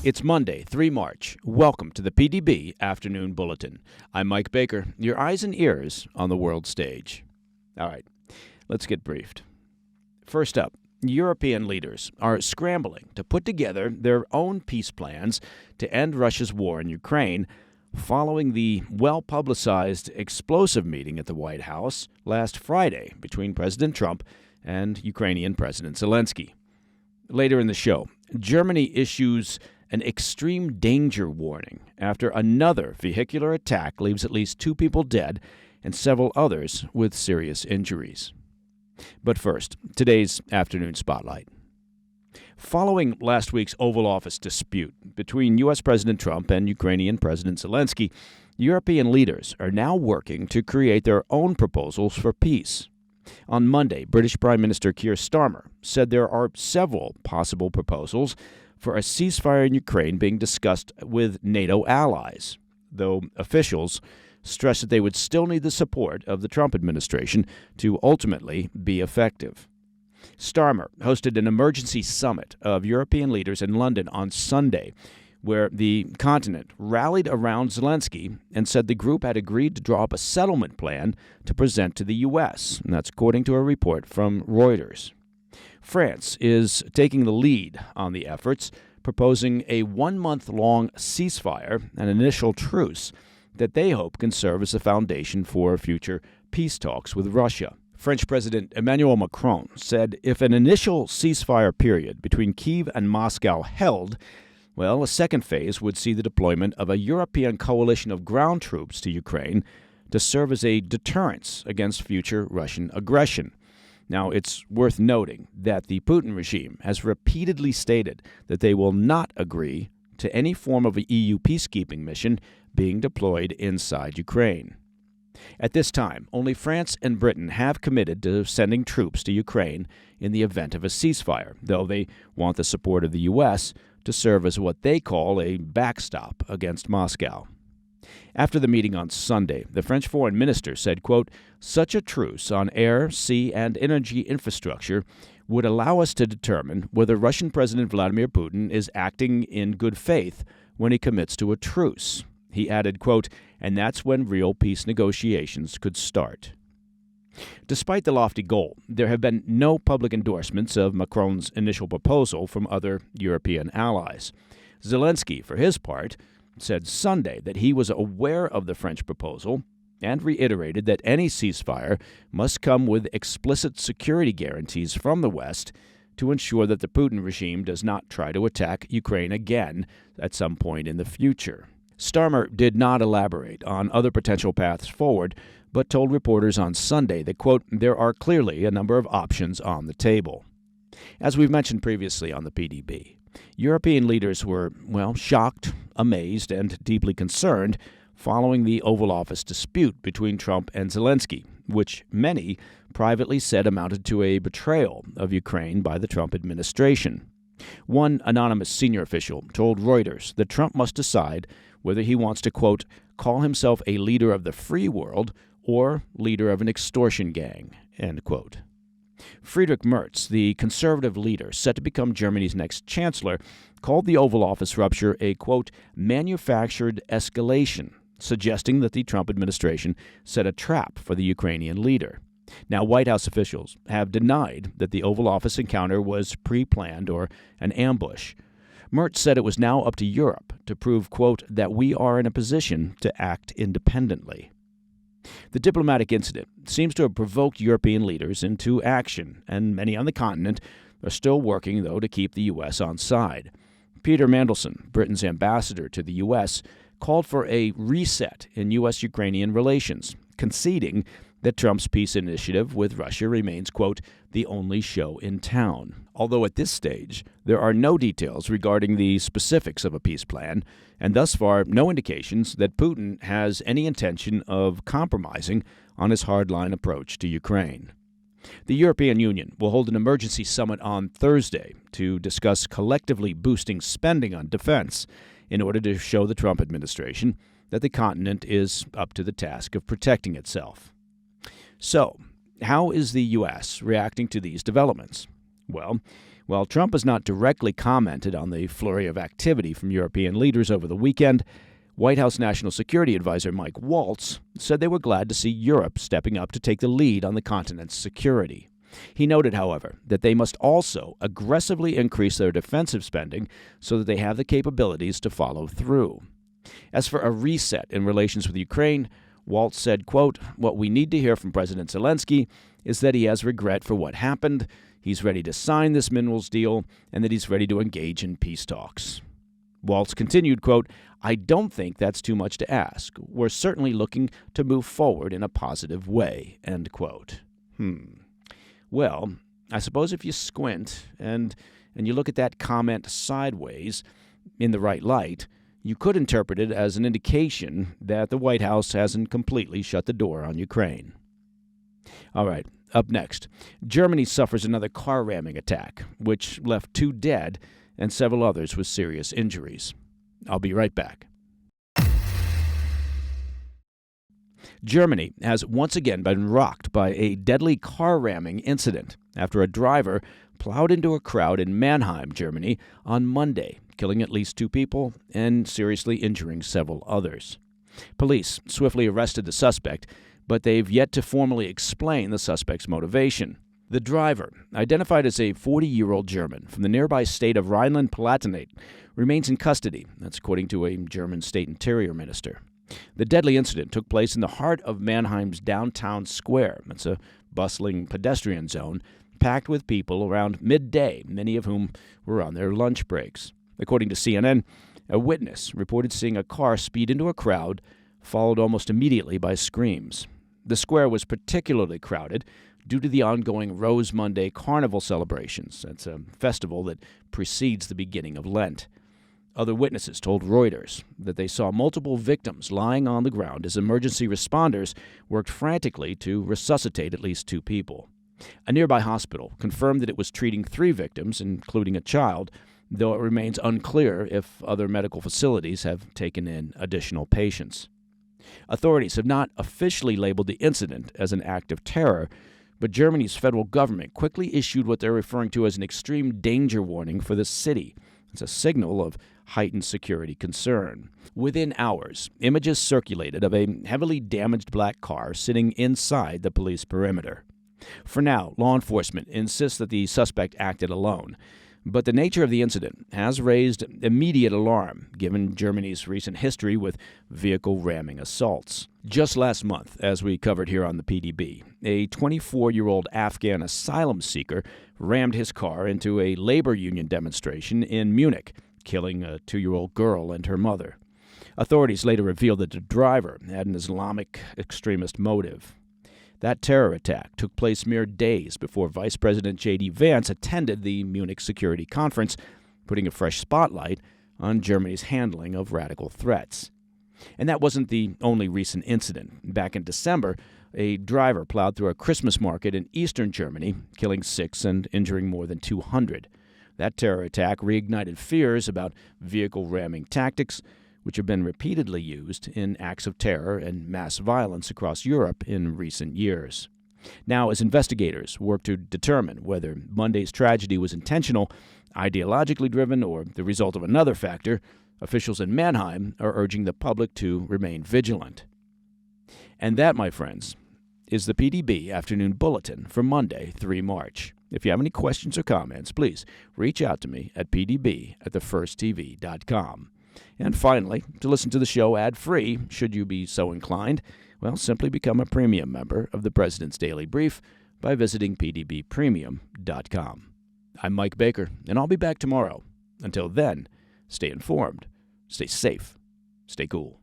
It's Monday, 3 March. Welcome to the PDB Afternoon Bulletin. I'm Mike Baker, your eyes and ears on the world stage. All right, let's get briefed. First up, European leaders are scrambling to put together their own peace plans to end Russia's war in Ukraine following the well-publicized explosive meeting at the White House last Friday between President Trump and Ukrainian President Zelensky. Later in the show, Germany issues an extreme danger warning after another vehicular attack leaves at least 2 people dead and several others with serious injuries. But first, today's afternoon spotlight. Following last week's Oval Office dispute between U.S. President Trump and Ukrainian President Zelensky, European leaders are now working to create their own proposals for peace. On Monday, British Prime Minister Keir Starmer said there are several possible proposals for a ceasefire in Ukraine being discussed with NATO allies, though officials stressed that they would still need the support of the Trump administration to ultimately be effective. Starmer hosted an emergency summit of European leaders in London on Sunday, where the continent rallied around Zelensky and said the group had agreed to draw up a settlement plan to present to the U.S., and that's according to a report from Reuters. France is taking the lead on the efforts, proposing a 1-month-long ceasefire, an initial truce, that they hope can serve as a foundation for future peace talks with Russia. French President Emmanuel Macron said if an initial ceasefire period between Kyiv and Moscow held, a second phase would see the deployment of a European coalition of ground troops to Ukraine to serve as a deterrence against future Russian aggression. Now, it's worth noting that the Putin regime has repeatedly stated that they will not agree to any form of an EU peacekeeping mission being deployed inside Ukraine. At this time, only France and Britain have committed to sending troops to Ukraine in the event of a ceasefire, though they want the support of the U.S. to serve as what they call a backstop against Moscow. After the meeting on Sunday, the French foreign minister said, quote, "Such a truce on air, sea, and energy infrastructure would allow us to determine whether Russian President Volodymyr Putin is acting in good faith when he commits to a truce." He added, quote, "and that's when real peace negotiations could start." Despite the lofty goal, there have been no public endorsements of Macron's initial proposal from other European allies. Zelensky, for his part, said Sunday that he was aware of the French proposal and reiterated that any ceasefire must come with explicit security guarantees from the West to ensure that the Putin regime does not try to attack Ukraine again at some point in the future. Starmer did not elaborate on other potential paths forward, but told reporters on Sunday that, quote, "there are clearly a number of options on the table." As we've mentioned previously on the PDB, European leaders were, shocked, amazed, and deeply concerned following the Oval Office dispute between Trump and Zelensky, which many privately said amounted to a betrayal of Ukraine by the Trump administration. One anonymous senior official told Reuters that Trump must decide whether he wants to, quote, "call himself a leader of the free world or leader of an extortion gang," end quote. Friedrich Merz, the conservative leader set to become Germany's next chancellor, called the Oval Office rupture a, quote, "manufactured escalation," suggesting that the Trump administration set a trap for the Ukrainian leader. Now, White House officials have denied that the Oval Office encounter was pre-planned or an ambush. Merz said it was now up to Europe to prove, quote, "that we are in a position to act independently." The diplomatic incident seems to have provoked European leaders into action, and many on the continent are still working, though, to keep the U.S. on side. Peter Mandelson, Britain's ambassador to the U.S., called for a reset in U.S.-Ukrainian relations, conceding that Trump's peace initiative with Russia remains, quote, "the only show in town." Although at this stage, there are no details regarding the specifics of a peace plan, and thus far no indications that Putin has any intention of compromising on his hardline approach to Ukraine. The European Union will hold an emergency summit on Thursday to discuss collectively boosting spending on defense in order to show the Trump administration that the continent is up to the task of protecting itself. So, how is the U.S. reacting to these developments? Well, While Trump has not directly commented on the flurry of activity from European leaders over the weekend, White House National Security Advisor Mike Waltz said they were glad to see Europe stepping up to take the lead on the continent's security. He noted, however, that they must also aggressively increase their defensive spending so that they have the capabilities to follow through. As for a reset in relations with Ukraine, Waltz said, quote, "What we need to hear from President Zelensky is that he has regret for what happened, he's ready to sign this minerals deal, and that he's ready to engage in peace talks." Waltz continued, quote, "I don't think that's too much to ask. We're certainly looking to move forward in a positive way," end quote. Well, I suppose if you squint and you look at that comment sideways in the right light, you could interpret it as an indication that the White House hasn't completely shut the door on Ukraine. All right, up next, Germany suffers another car ramming attack, which left 2 dead and several others with serious injuries. I'll be right back. Germany has once again been rocked by a deadly car ramming incident after a driver plowed into a crowd in Mannheim, Germany, on Monday, killing at least 2 people and seriously injuring several others. Police swiftly arrested the suspect, but they've yet to formally explain the suspect's motivation. The driver, identified as a 40-year-old German from the nearby state of Rhineland-Palatinate, remains in custody. That's according to a German state interior minister. The deadly incident took place in the heart of Mannheim's downtown square. It's a bustling pedestrian zone packed with people around midday, many of whom were on their lunch breaks. According to CNN, a witness reported seeing a car speed into a crowd, followed almost immediately by screams. The square was particularly crowded due to the ongoing Rose Monday Carnival celebrations. That's a festival that precedes the beginning of Lent. Other witnesses told Reuters that they saw multiple victims lying on the ground as emergency responders worked frantically to resuscitate at least 2 people. A nearby hospital confirmed that it was treating 3 victims, including a child, though it remains unclear if other medical facilities have taken in additional patients. Authorities have not officially labeled the incident as an act of terror, but Germany's federal government quickly issued what they're referring to as an extreme danger warning for the city. It's a signal of heightened security concern. Within hours, images circulated of a heavily damaged black car sitting inside the police perimeter. For now, law enforcement insists that the suspect acted alone, but the nature of the incident has raised immediate alarm, given Germany's recent history with vehicle ramming assaults. Just last month, as we covered here on the PDB, a 24-year-old Afghan asylum seeker rammed his car into a labor union demonstration in Munich, killing a 2-year-old girl and her mother. Authorities later revealed that the driver had an Islamic extremist motive. That terror attack took place mere days before Vice President J.D. Vance attended the Munich Security Conference, putting a fresh spotlight on Germany's handling of radical threats. And that wasn't the only recent incident. Back in December, a driver plowed through a Christmas market in eastern Germany, killing 6 and injuring more than 200. That terror attack reignited fears about vehicle ramming tactics, which have been repeatedly used in acts of terror and mass violence across Europe in recent years. Now, as investigators work to determine whether Monday's tragedy was intentional, ideologically driven, or the result of another factor, officials in Mannheim are urging the public to remain vigilant. And that, my friends, is the PDB Afternoon Bulletin for Monday, 3 March. If you have any questions or comments, please reach out to me at pdb@thefirsttv.com. And finally, to listen to the show ad-free, should you be so inclined, well, simply become a premium member of the President's Daily Brief by visiting pdbpremium.com. I'm Mike Baker, and I'll be back tomorrow. Until then, stay informed, stay safe, stay cool.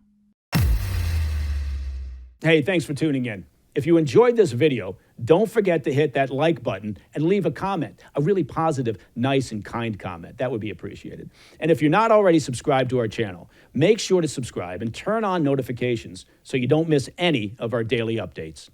Hey, thanks for tuning in. If you enjoyed this video, don't forget to hit that like button and leave a comment, a really positive, nice, and kind comment. That would be appreciated. And if you're not already subscribed to our channel, make sure to subscribe and turn on notifications so you don't miss any of our daily updates.